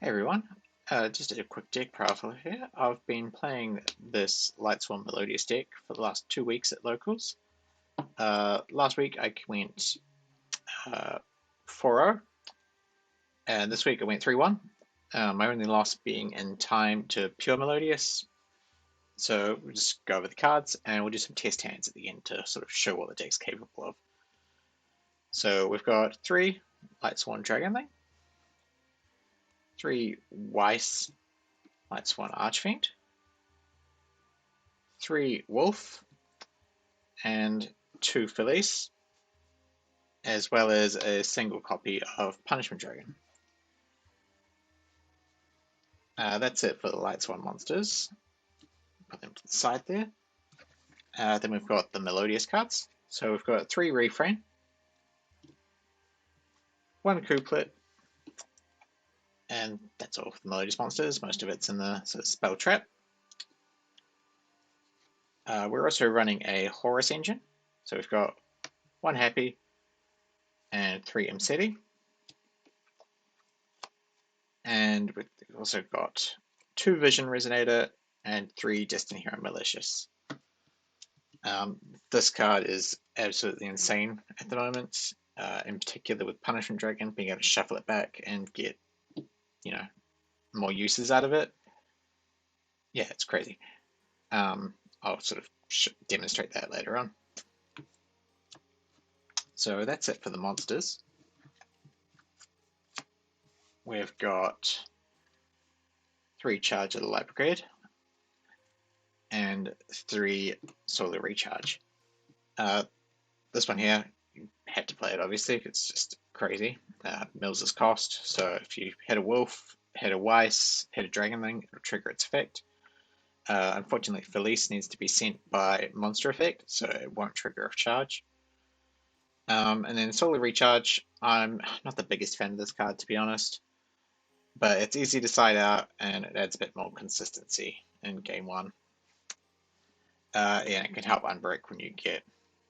Hey everyone, just a quick deck profile here. I've been playing this Lightsworn Melodious deck for the last 2 weeks at locals. Last week I went uh, 4-0, and this week I went 3-1. My only loss being in time to pure Melodious. So we'll just go over the cards and we'll do some test hands at the end to sort of show what the deck's capable of. So we've got 3 Lightsworn Dragonling, 3 Weiss Lightsworn Archfiend, 3 Wolf, and 2 Felice, as well as a single copy of Punishment Dragon. That's it for the Lightsworn monsters. Put them to the side there. Then we've got the Melodious cards. So we've got 3 Refrain, 1 Couplet, and that's all for the Melodious monsters. Most of it's in the sort of spell trap. We're also running a Horus engine. So we've got 1 Happy and 3 Mcedi. And we've also got 2 Vision Resonator and 3 Destiny Hero Malicious. This card is absolutely insane at the moment, in particular with Punishment Dragon, being able to shuffle it back and get, more uses out of it. Yeah, it's crazy. I'll sort of demonstrate that later on. So that's it for the monsters. We've got 3 Charge of the Light Brigade and 3 Solar Recharge. This one here, you had to play it obviously, it's just crazy. Mills' cost, so if you hit a Wolf, hit a Weiss, hit a Dragonling, it'll trigger its effect. Unfortunately, Felice needs to be sent by monster effect, so it won't trigger a charge. And then Solar Recharge, I'm not the biggest fan of this card to be honest, but it's easy to side out and it adds a bit more consistency in game one. Yeah, it can help unbreak when you get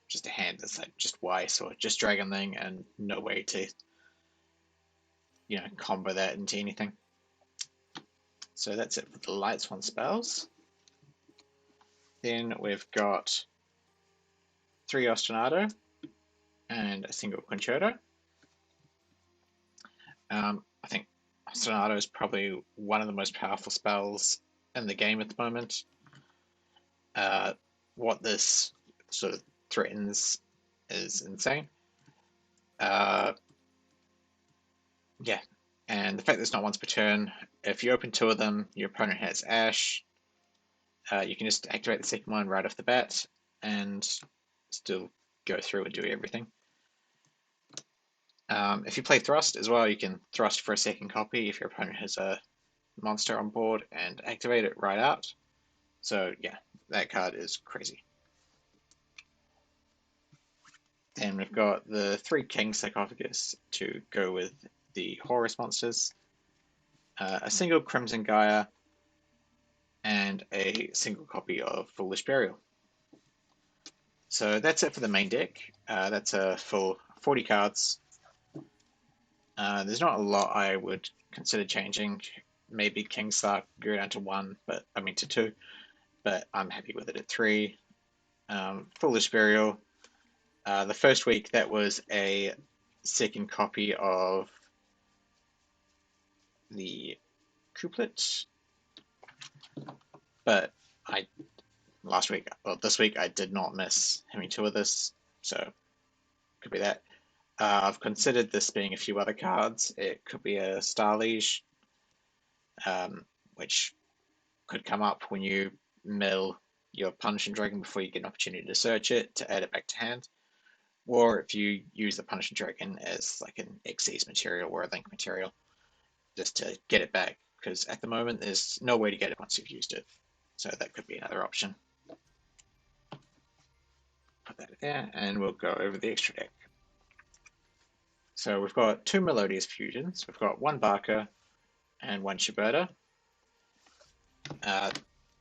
just a hand that's like just Weiss or just Dragonling and no way to, combo that into anything. So that's it for the Lightsworn spells. Then we've got 3 Ostinato and a single Concerto. I think Ostinato is probably one of the most powerful spells in the game at the moment. What this sort of threatens is insane. Yeah, and the fact that it's not once per turn, if you open 2 of them, your opponent has Ash. You can just activate the second one right off the bat and still go through and do everything. If you play Thrust as well, you can Thrust for a second copy if your opponent has a monster on board and activate it right out. So yeah, that card is crazy. Then we've got the 3 King Sarcophagus to go with the Horus monsters, a single Crimson Gaia, and a single copy of Foolish Burial. So that's it for the main deck. That's a full 40 cards. There's not a lot I would consider changing. Maybe King Sark go down to 1, but I mean to 2, but I'm happy with it at 3. Foolish Burial. The first week that was a second copy of the Couplet, but this week I did not miss having 2 of this, so could be that. I've considered this being a few other cards. It could be a Star Liege, which could come up when you mill your Punishing Dragon before you get an opportunity to search it to add it back to hand. Or if you use the Punishing Dragon as like an Xyz material or a Link material, just to get it back, because at the moment there's no way to get it once you've used it. So that could be another option. Put that there, and we'll go over the extra deck. So we've got 2 Melodious Fusions. We've got 1 Barker and 1 Shiberta.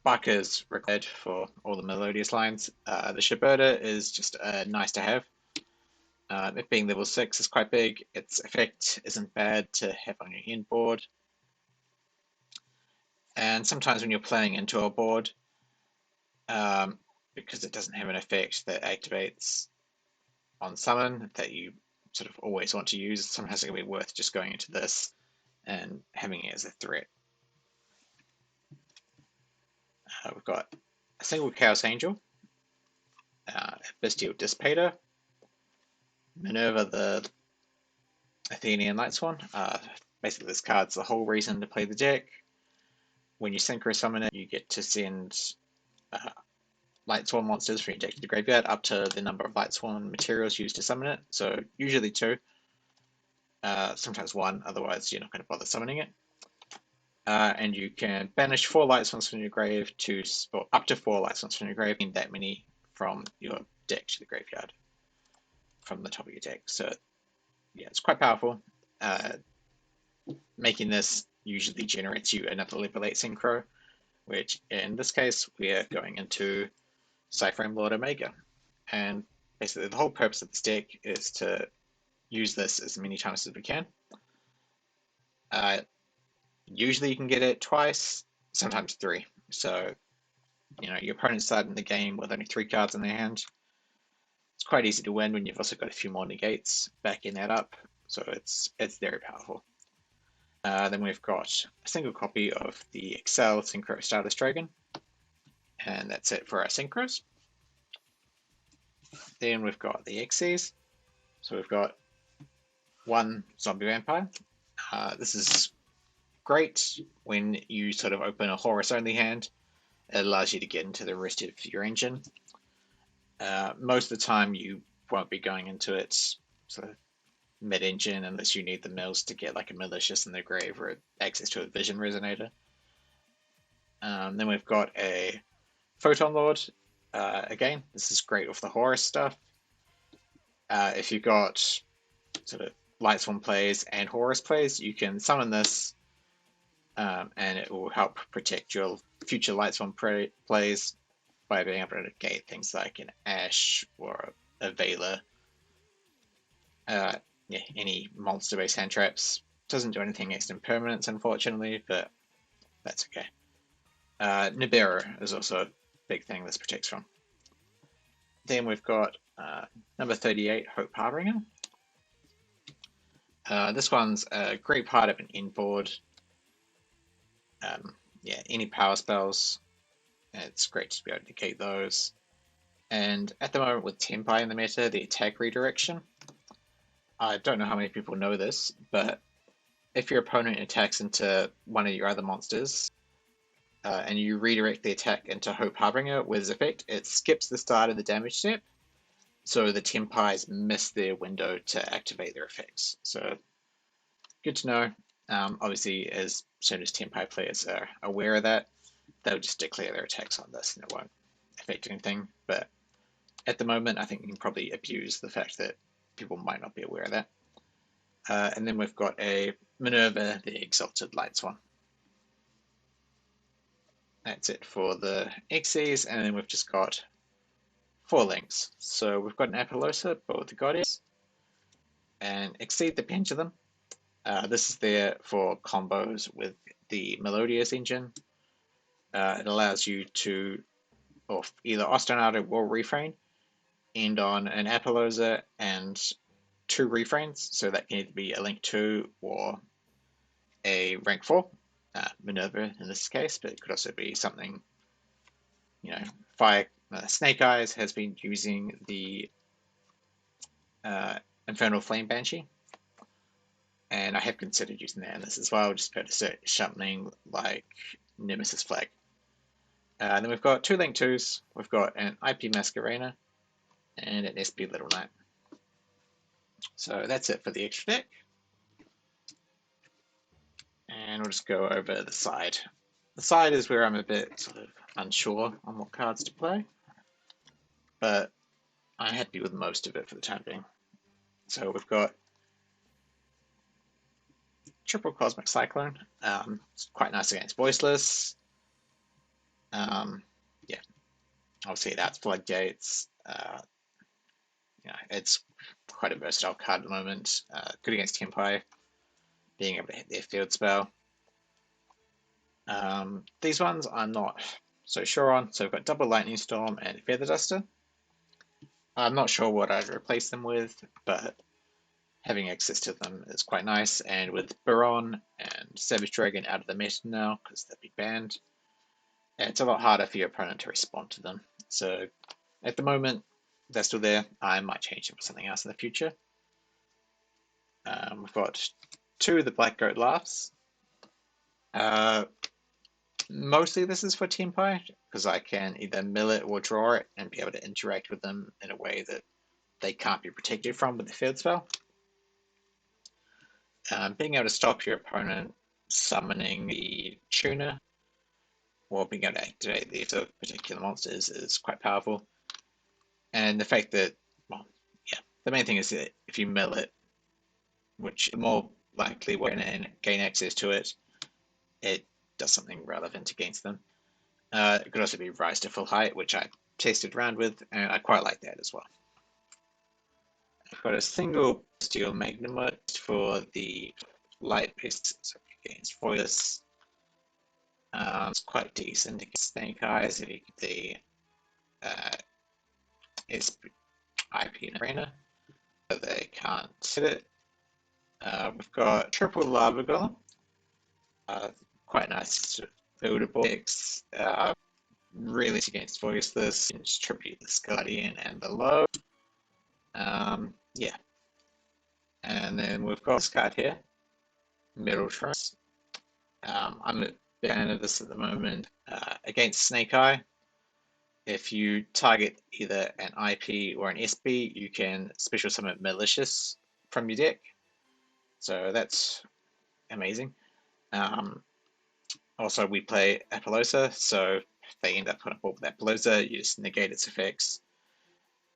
Barker is required for all the Melodious lines. The Shiberta is just nice to have. It being level 6 is quite big. Its effect isn't bad to have on your end board. And sometimes when you're playing into a board, because it doesn't have an effect that activates on summon that you sort of always want to use, sometimes it can be worth just going into this and having it as a threat. We've got a single Chaos Angel, Bestial Dissipator, Minerva the Athenian Lightsworn. Basically, this card's the whole reason to play the deck. When you synchro summon it, you get to send Lightsworn monsters from your deck to the graveyard up to the number of Lightsworn materials used to summon it. So usually 2, sometimes 1, otherwise you're not going to bother summoning it. And you can banish 4 Lightsworns from your grave or up to 4 Lightsworns from your grave, and that many from your deck to the graveyard from the top of your deck. So yeah, it's quite powerful. Making this usually generates you another level 8 synchro, which in this case we're going into Cyframe Lord Omega. And basically the whole purpose of this deck is to use this as many times as we can. Usually you can get it twice, sometimes 3. So, your opponent's starting the game with only 3 cards in their hand. It's quite easy to win when you've also got a few more negates backing that up. So it's very powerful. Then we've got a single copy of the Excel Synchro Stardust Dragon. And that's it for our synchros. Then we've got the Xyz. So we've got 1 Zombie Vampire. This is great when you sort of open a Horus only hand. It allows you to get into the rest of your engine. Most of the time you won't be going into it sort of mid-engine unless you need the mills to get like a Malicious in the grave or access to a Vision Resonator. Then we've got a Photon Lord. Again, this is great with the Horus stuff. If you've got sort of Lightsworn plays and Horus plays, you can summon this and it will help protect your future Lightsworn plays by being able to negate things like an Ash or a Veiler. Any monster-based hand traps. Doesn't do anything against impermanence, unfortunately, but that's okay. Nibiru is also a big thing this protects from. Then we've got number 38, Hope Harbinger. This one's a great part of an inboard. Any power spells, it's great to be able to negate those. And at the moment with Tempai in the meta, the attack redirection, I don't know how many people know this, but if your opponent attacks into one of your other monsters, and you redirect the attack into Hope Harbinger with his effect, it skips the start of the damage step, so the Tempais miss their window to activate their effects. So good to know. Obviously, as soon as Tempai players are aware of that, they'll just declare their attacks on this and it won't affect anything. But at the moment, I think you can probably abuse the fact that people might not be aware of that. And then we've got a Minerva, the Exalted Lightsworn. That's it for the Xyz, and then we've just got 4 links. So we've got an Apollosa, but with the Goddess, and Exceed the Pendulum. This is there for combos with the Melodious engine. It allows you to either Ostinato or Refrain, end on an Apollosa and 2 refrains, so that can either be a Link 2 or a rank 4, Minerva in this case, but it could also be something, Snake Eyes has been using the Infernal Flame Banshee, and I have considered using that in this as well, just to search something like Nemesis Flag. Then we've got 2 Link 2s, we've got an IP Masquerena, and an SP Little Knight. So that's it for the extra deck. And we'll just go over the side. The side is where I'm a bit sort of unsure on what cards to play, but I'm happy with most of it for the time being. So we've got Triple Cosmic Cyclone. It's quite nice against Voiceless. Obviously that's Floodgates. It's quite a versatile card at the moment. Good against Tempai, being able to hit their field spell. These ones I'm not so sure on. So we've got double lightning storm and feather duster. I'm not sure what I'd replace them with, but having access to them is quite nice. And with Baron and Savage Dragon out of the meta now because they'll be banned, it's a lot harder for your opponent to respond to them. So at the moment, they're still there. I might change them for something else in the future. We've got 2 of the Black Goat Laughs. Mostly this is for Team Pie, because I can either mill it or draw it and be able to interact with them in a way that they can't be protected from with the field spell. Being able to stop your opponent summoning the tuner or being able to activate these particular monsters is quite powerful. And the fact that, well, yeah, the main thing is that if you mill it, which the more likely we're going to gain access to it, it does something relevant against them. It could also be rise to full height, which I tested around with, and I quite like that as well. I've got a single steel magnum for the light based against voice. It's quite decent against snake eyes if you get the IP in arena, but they can't hit it. We've got triple lava golem, quite nice buildable decks. Really against voiceless, you can distribute the Guardian and the low. Yeah. And then we've got this card here, Metal Trust. I'm a fan of this at the moment. Against Snake Eye, if you target either an IP or an SB, you can special summon Malicious from your deck. So that's amazing. Also, we play Appaloosa, so if they end up on a board with Appaloosa, you just negate its effects,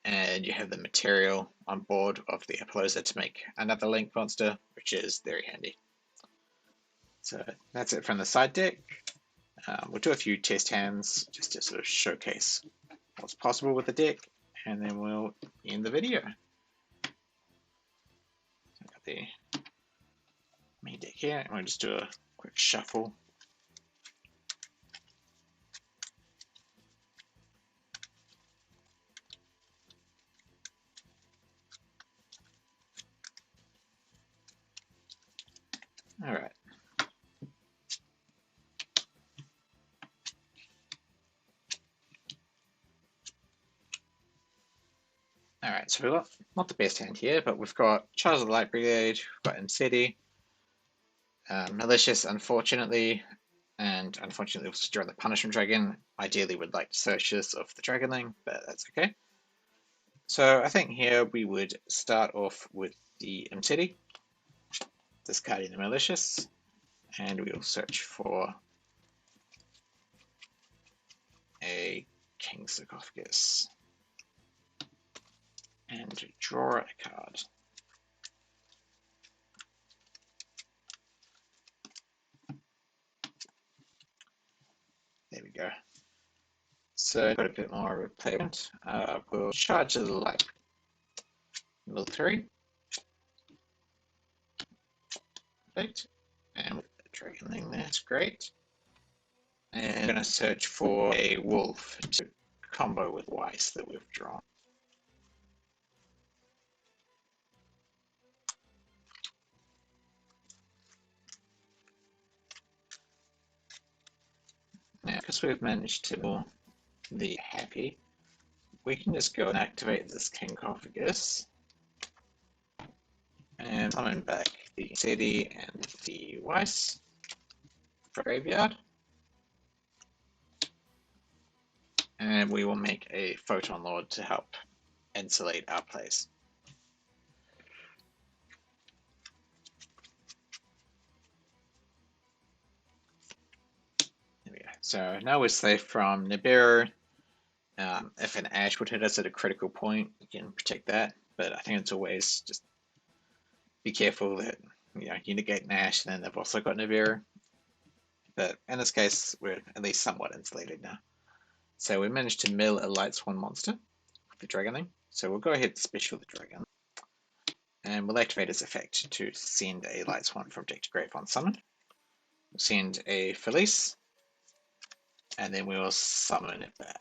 and you have the material on board of the Appaloosa to make another Link monster, which is very handy. So that's it from the side deck. We'll do a few test hands just to sort of showcase what's possible with the deck, and then we'll end the video. So I've got the main deck here, and we'll just do a quick shuffle. All right. All right, so we've got not the best hand here, but we've got Charles of the Light Brigade, we've got City, Malicious, unfortunately, and unfortunately also draw the Punishment Dragon. Ideally would like to search this of the Dragonling, but that's okay. So I think here we would start off with the City, discarding the Malicious, and we'll search for a King Sarcophagus and draw a card. There we go. So got a bit more replacement. We'll charge the light. Level 3. Perfect. And with the dragon thing, that's great. And I'm going to search for a wolf to combo with Weiss that we've drawn. Now, because we've managed to pull the happy, we can just go and activate this King Sarcophagus and summon back the City and the Weiss for graveyard. And we will make a Photon Lord to help insulate our plays. There we go. So now we're safe from Nibiru. If an Ash would hit us at a critical point, you can protect that. But I think it's always just be careful that you negate an Ash, and then they've also got Nibiru. But in this case, we're at least somewhat insulated now. So we managed to mill a Lightsworn monster with the Dragonling. So we'll go ahead and special the Dragon. And we'll activate its effect to send a Lightsworn from deck to grave on summon. We'll send a Felice and then we will summon it back.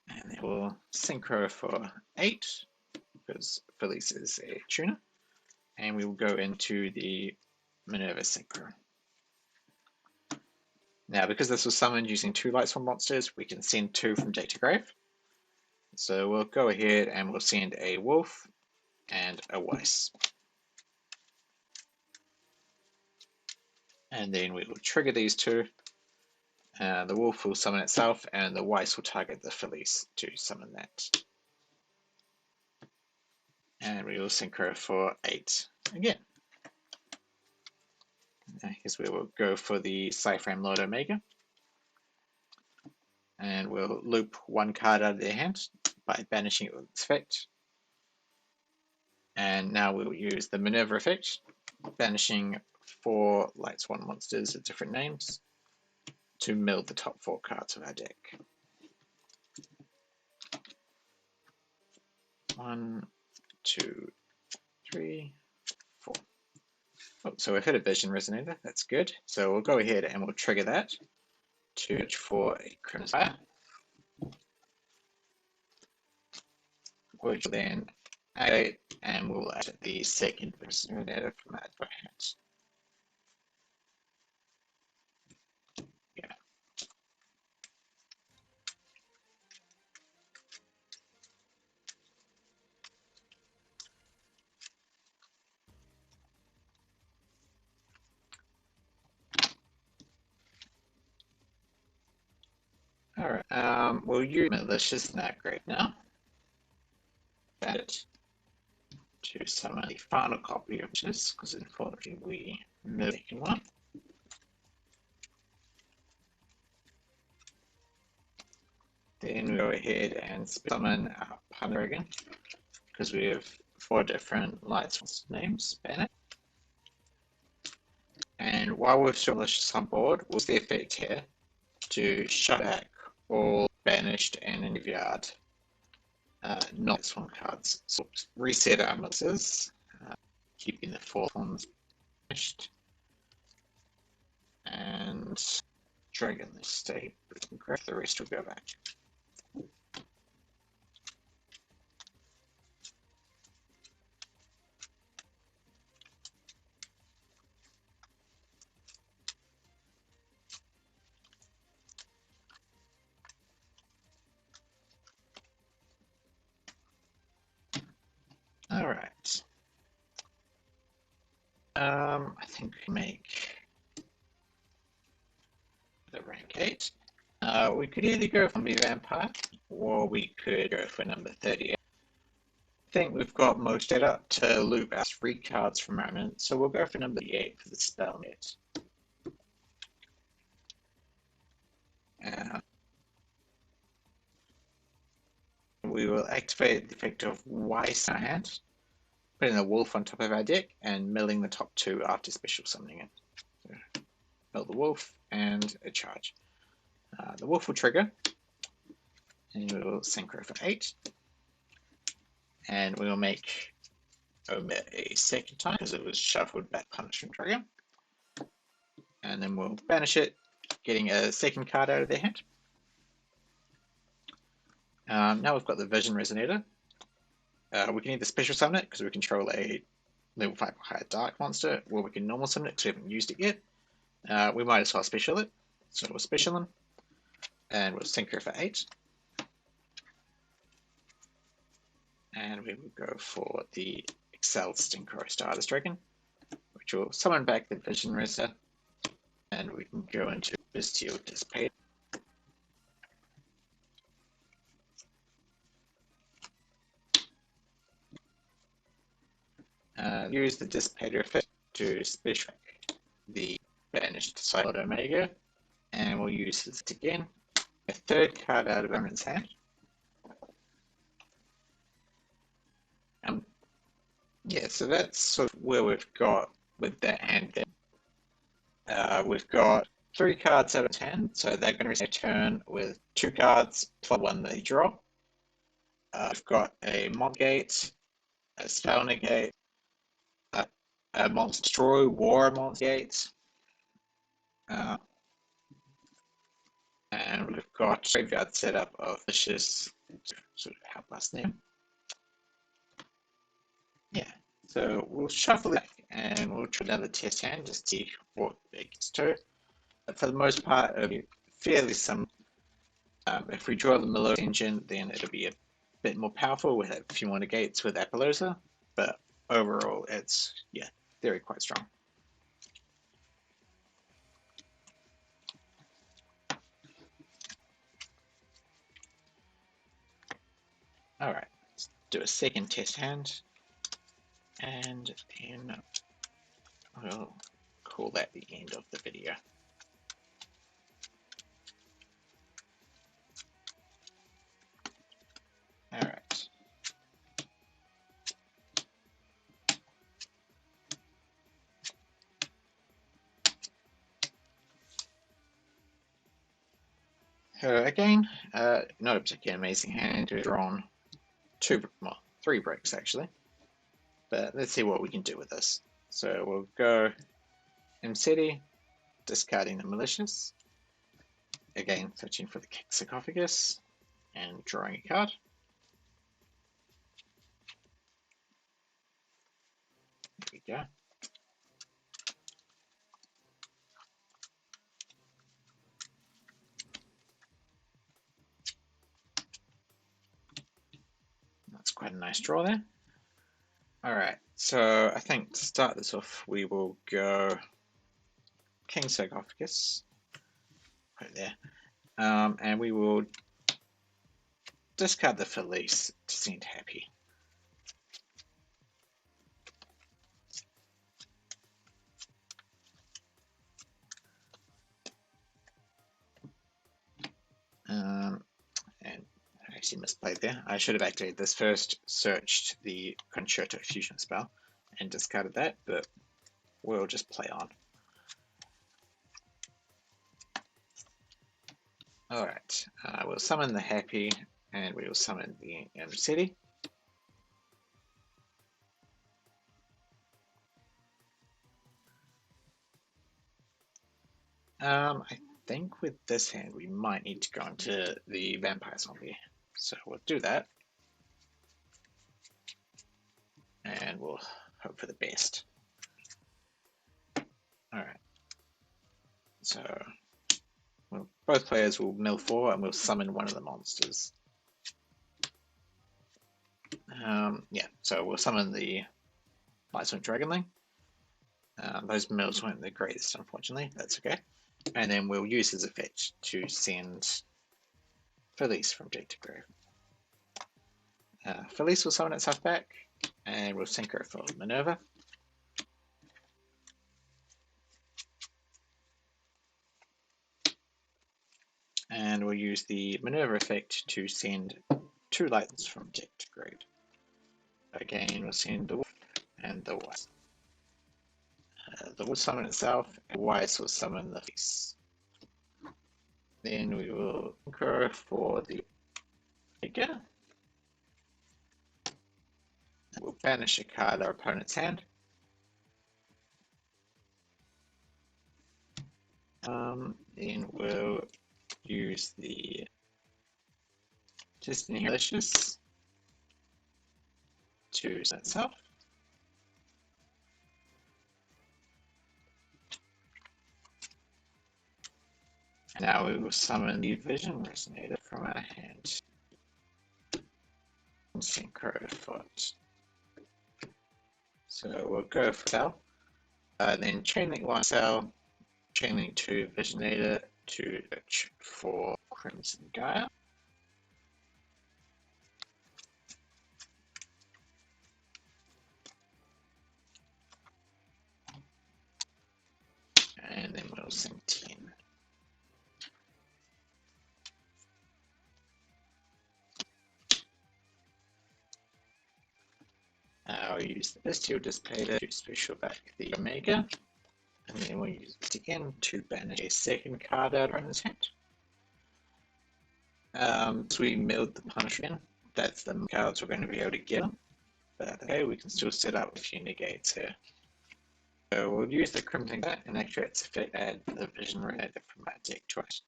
And then we'll synchro for 8, because Felice is a tuner. And we will go into the Minerva synchro. Now, because this was summoned using 2 Lightsworn monsters, we can send 2 from deck to grave. So we'll go ahead and we'll send a wolf and a Weiss. And then we will trigger these 2. The wolf will summon itself, and the Weiss will target the Felice to summon that. And we will synchro for 8 again. Here's where we'll go for the Cyframe Lord Omega. And we'll loop 1 card out of their hand by banishing it with its effect. And now we'll use the Minerva effect, banishing 4 Lightsworn monsters at different names to mill the top 4 cards of our deck. 1, 2, 3, 4. Oh, so we've hit a Vision Resonator, that's good. So we'll go ahead and we'll trigger that to search for a Crimson Fire, which will then activate, and we'll add the second Resonator from that hand. Yeah. Alright, we'll use Malicious Snapgrave now. Add it to summon the final copy of this, because unfortunately we missed the second one. Then we go ahead and summon our Punter again, because we have 4 different Lightsworn names. Ban it. And while we've still Malicious on board, we'll use the effect here to shut back all banished and in the yard non-Lightsworn cards. So reset our Malicious, keeping the 4th ones banished. And Dragon this stay, the rest will go back. All right. I think we make the rank 8. We could either go for the Vampire, or we could go for number 38. I think we've got most data to loop our 3 cards from Remnant, so we'll go for number 8 for the spell net. We will activate the effect of Weiss in our hand, putting a wolf on top of our deck, and milling the top 2 after special summoning it. So, mill the wolf and a charge. The wolf will trigger, and we will synchro for 8. And we will make omit a second time because it was shuffled back punishment trigger. And then we'll banish it, getting a second card out of their hand. Now we've got the Vision Resonator. We can either special summon it because we control a level 5 or higher dark monster, or we can normal summon it because we haven't used it yet. We might as well special it. So we'll special them, and we'll synchro for 8. And we will go for the Excel Synchro Stardust Dragon, which will summon back the Vision Resonator, and we can go into Bestial Dissipator. Use the Dissipator effect to special the banished Silent Omega, and we'll use this again. A 3rd card out of Eminent's hand. Yeah, so that's sort of where we've got with that hand there. We've got 3 cards out of 10, so they're going to receive a turn with 2 cards plus 1 they draw. We've got a Mod Gate, a Spell Negate, Monster Destroy, War Monster Gates. And we've got graveyard setup of Vicious, sort of help us there. Yeah, so we'll shuffle it and we'll try another test hand just to see what it gets to. But for the most part, it'll be fairly simple. If we draw the Melodious engine, then it'll be a bit more powerful with a few more negates with Appaloosa, but overall it's, yeah, very quite strong. Alright, let's do a second test hand, and then we'll call that the end of the video. Alright. Again, not a particularly amazing hand. We've drawn three bricks actually. But let's see what we can do with this. So we'll go M-City, discarding the Malicious. Again, searching for the Sarcophagus and drawing a card. There we go. That's quite a nice draw there. Alright, so I think to start this off, we will go King Sarcophagus, right there, and we will discard the Felice to send Happy. And I actually misplayed there. I should have activated this first, searched the Concerto Fusion spell, and discarded that, but we'll just play on. Alright, we'll summon the Happy, and we will summon the M-City. I think with this hand we might need to go into the Vampire Zombie, so we'll do that. And we'll hope for the best. Alright, so both players will mill 4 and we'll summon one of the monsters. Yeah, so we'll summon the Lightsworn Dragonling. Those mills weren't the greatest, unfortunately. That's okay. And then we'll use his effect to send Felice from Dead to Grave. Felice will summon itself back, and we'll synchro for Minerva. And we'll use the Minerva effect to send 2 lights from Dead to Grave. Again, we'll send the Wolf and the Wasp. The Wolf summon itself, and Wise will summon the Felice. Then we will synchro for the Figure. We'll banish a card our opponent's hand. Then we'll use the Destiny Malicious to set itself. And now we will summon the Vision Resonator from our hand. And synchro foot. So we'll go for cell. Then chainlink 1 cell, chainlink 2 Visionator to search for Crimson Gaia. And then we'll sing 10. I'll use the Bestial Displacer to special back the Omega, and then we'll use it again to banish a second card out of his hand. So we milled the Punishment. That's the cards we're going to be able to get them. But okay, we can still set up a few negates here. So we'll use the crimping and activate its effect, add the vision related from our deck to it.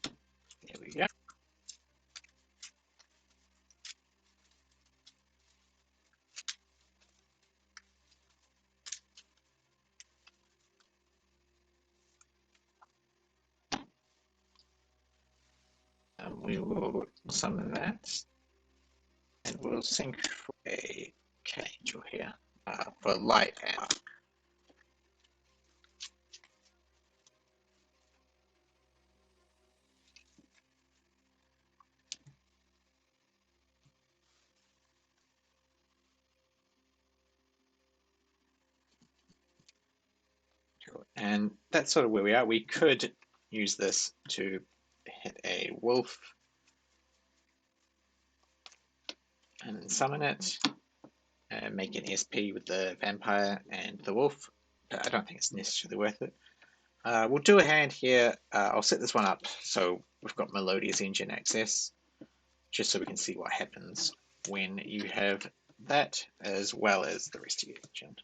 There we go. We will summon that, and we'll sync for a angel here for light and dark. And that's sort of where we are. We could use this to hit a wolf and summon it and make an SP with the vampire and the wolf, but I don't think it's necessarily worth it. We'll do a hand here. I'll set this one up so we've got Melodious Engine access, just so we can see what happens when you have that as well as the rest of your engine.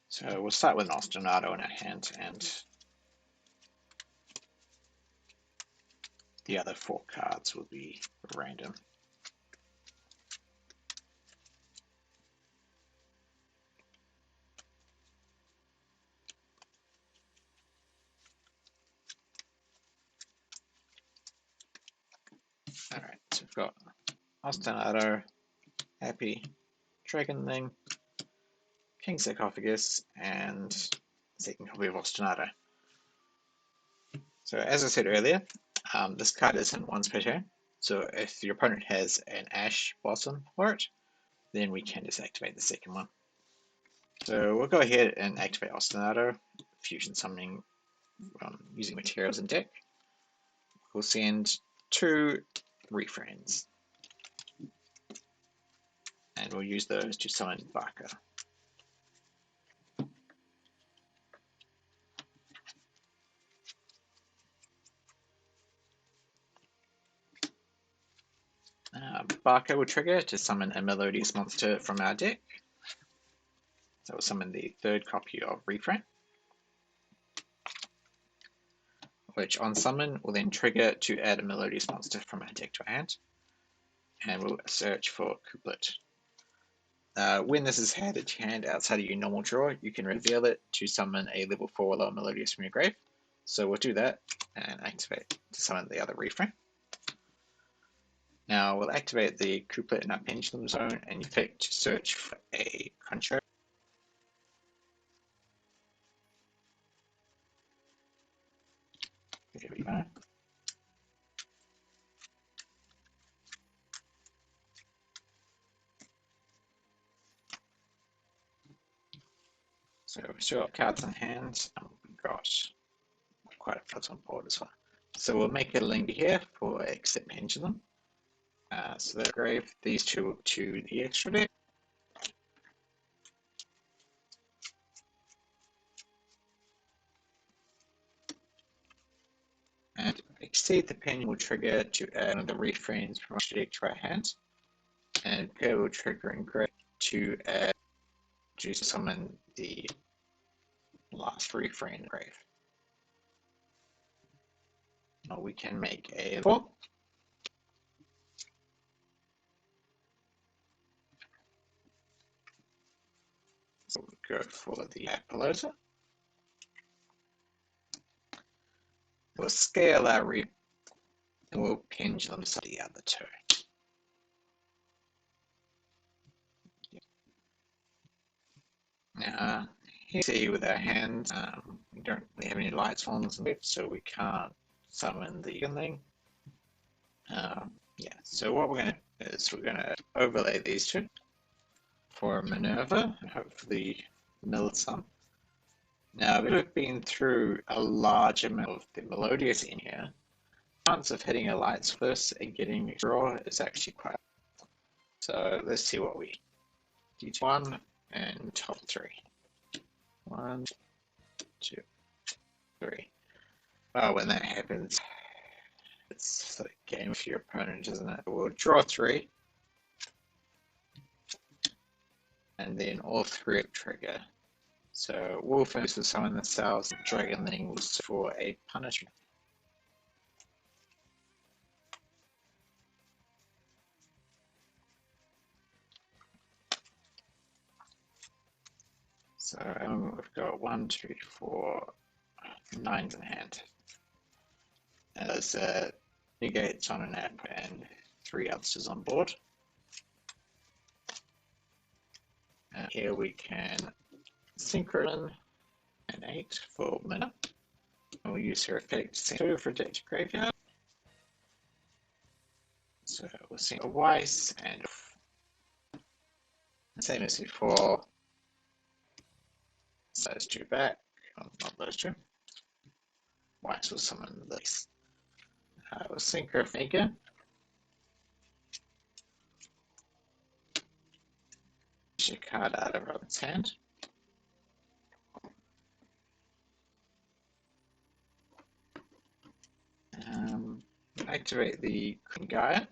So we'll start with an ostinato in our hand, and the other 4 cards will be random. Alright, so we've got ostinato, happy, dragon thing, king sarcophagus, and second copy of ostinato. So as I said earlier, this card isn't once per turn. So if your opponent has an ash blossom for it, then we can just activate the second one. So we'll go ahead and activate ostinato, fusion summoning using materials in deck. We'll send 2 refrains, and we'll use those to summon Barker. Barker will trigger to summon a Melodious monster from our deck. So we'll summon the 3rd copy of Refrain, which on summon will then trigger to add a Melodious monster from our deck to our hand. And we'll search for Couplet. When this is handed to hand outside of your normal draw, you can reveal it to summon a level 4 or lower Melodious from your grave. So we'll do that and activate to summon the other Refrain. Now we'll activate the Couplet in our Pendulum Zone and effect to search for a Concho. There we go. So we've still got cards in hand, and we've got quite a few on board as well. So we'll make a link here for Accept Pendulum. So they'll grave these 2 to the extra deck. And Exceed the Pendulum will trigger to add one of the refrains from extra deck to our hand. And Pair will trigger and grave to add to summon the last refrain grave. Now we can make a 4. So we'll go for the Appaloosa. We'll scale our and we'll pendulum to the other 2. Now, you see with our hands, we don't really have any Lightsworns left, so we can't summon the thing. Yeah, so what we're going to do is we're going to overlay these 2 for Minerva, and hopefully mill some. Now, we've been through a large amount of the Melodious in here. The chance of hitting a Lights first and getting a draw is actually quite. So let's see what we do. 1 and top 3. 1, 2, 3. Well, when that happens, It's the game for your opponent, isn't it? We'll draw 3, and then all 3 trigger. So Wolf will summon themselves, Dragon Thing will for a punishment. So we've got 1, 2, 4, 9s in hand. And there's negates on an app and 3 others on board. And here we can synchron an 8 for mana. And we'll use her effect 2 for deck to graveyard. So we'll see a Weiss and same as before. So those 2 back. Oh, not those 2. Weiss will summon this. We'll synchro Figure. A card out of Robin's hand. Activate the Gaia,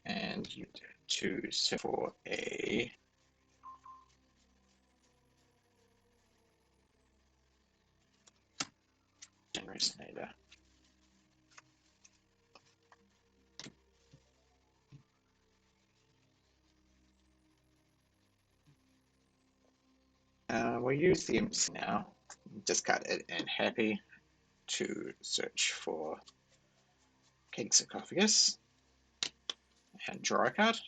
and you choose for a Resonator. We'll use the imps now. Discard it and happy to search for King Sarcophagus and draw a card.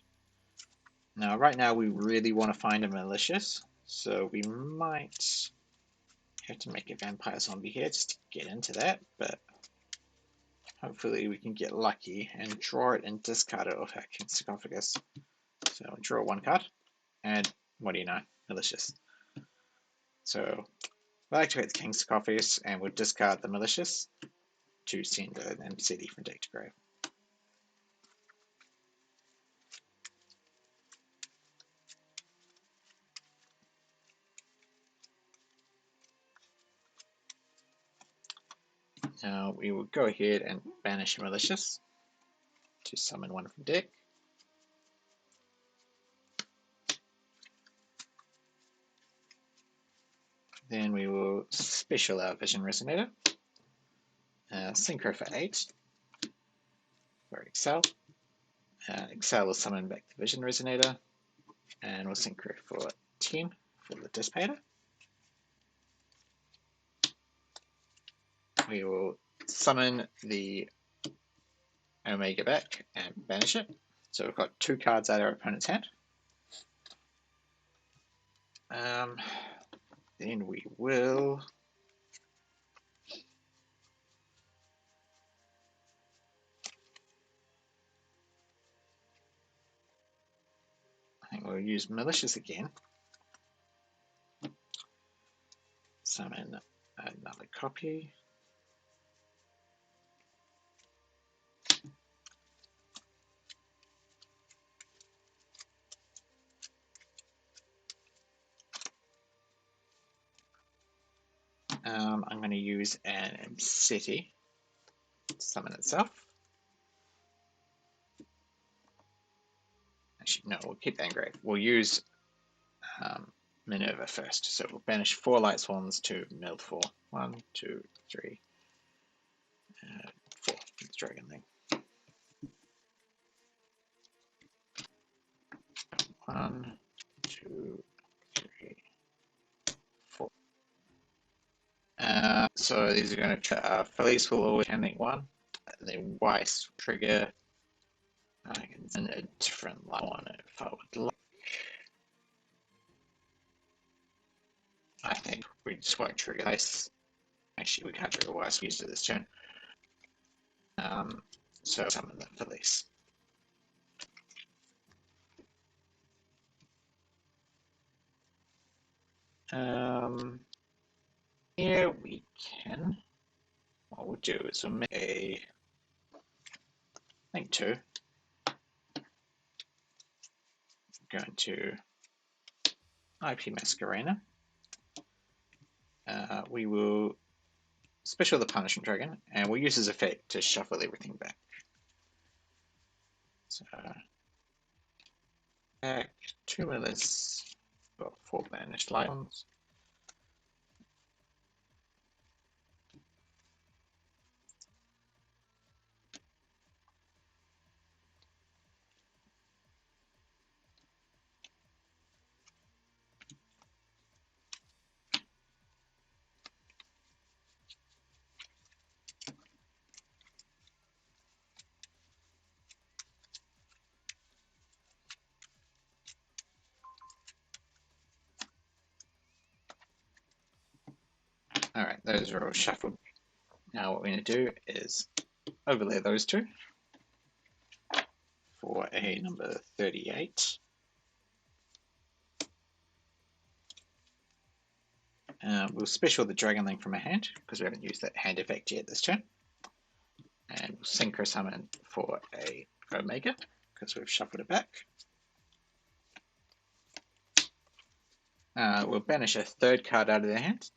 Now, right now, we really want to find a Malicious, so we might have to make a Vampire Zombie here just to get into that, but hopefully we can get lucky and draw it and discard it off our King Sarcophagus. So I'll draw 1 card, and what do you know? Malicious. So we'll activate the King Sarcophagus and we'll discard the Malicious to send an MCD from deck to grave. Now we will go ahead and banish Malicious to summon 1 from deck. Then we will special our Vision Resonator. Synchro for 8 for Excel. Excel will summon back the Vision Resonator, and we'll synchro for 10 for the Dissipator. We will summon the Omega back and banish it. So we've got 2 cards out of our opponent's hand. Then we will I think we'll use Malicious again. Summon another copy. I'm going to use an Mceti to summon itself. Actually, no, we'll keep that engraved. We'll use Minerva first. So we'll banish 4 Lightsworns to mill 4. 1, 2, 3, 4. It's Dragon Thing. 1, 2, 3, 4. So these are going to Felice will always handling 1. Then Weiss will trigger. I can send a different one if I would like. I think we just won't trigger Weiss. Actually, we can't trigger Weiss. We used it this turn. So summon the Felice. Here we can. What we'll do is we'll make a. I think 2. Going to IP Masquerena. We will special the Punishment Dragon, and we'll use his effect to shuffle everything back. So, back 2 Willis, got 4 banished lions. Alright, those are all shuffled. Now what we're going to do is overlay those two for a number 38. We'll special the Dragon Link from our hand, because we haven't used that hand effect yet this turn. And we'll Synchro Summon for a Omega, because we've shuffled it back. We'll banish a third card out of their hand.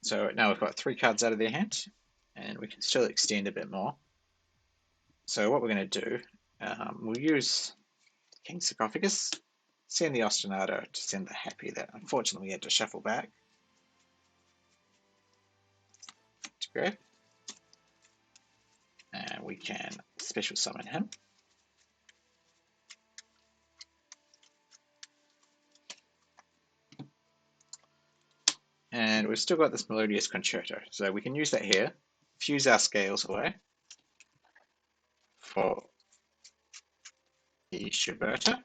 So now we've got 3 cards out of their hand, and we can still extend a bit more. So what we're going to do, we'll use King Sarcophagus, send the Ostinato to send the Happy that unfortunately we had to shuffle back to grab. And we can special summon him. And we've still got this Melodious Concerto, so we can use that here, fuse our scales away for the Shuberta.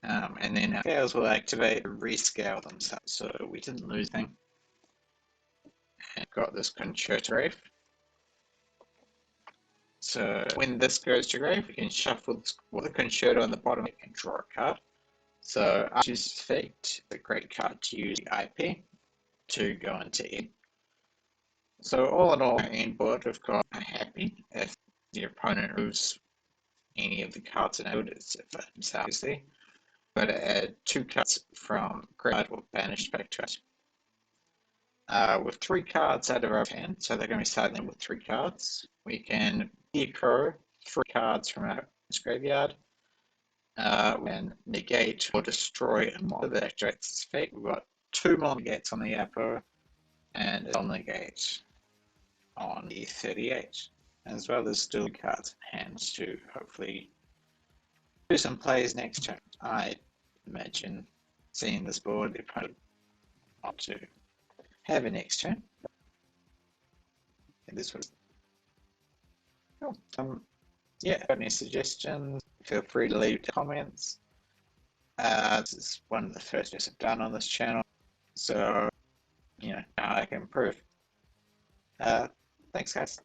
And then our scales will activate and rescale themselves, so we didn't lose anything. And got this Concerto grave. So when this goes to grave, we can shuffle the Concerto on the bottom and draw a card. So I choose Fate, a great card to use the IP to go into end. So all in all, our end board, we've got a Happy if the opponent moves any of the cards in it, it's obviously. We're going to add 2 cards from graveyard or banished back to us. With 3 cards out of our hand, so they're going to be starting with 3 cards. We can echo 3 cards from our graveyard. When negate or destroy a monster that activates its fate, we've got 2 more negates on the Apo, and it'll negate on the 38, as well as still cards in hand to hopefully do some plays next turn. I imagine seeing this board, the opponent want to have a next turn. And this was cool. Yeah, got any suggestions? Feel free to leave comments. This is one of the first things I've done on this channel, so you know how I can improve. Thanks, guys.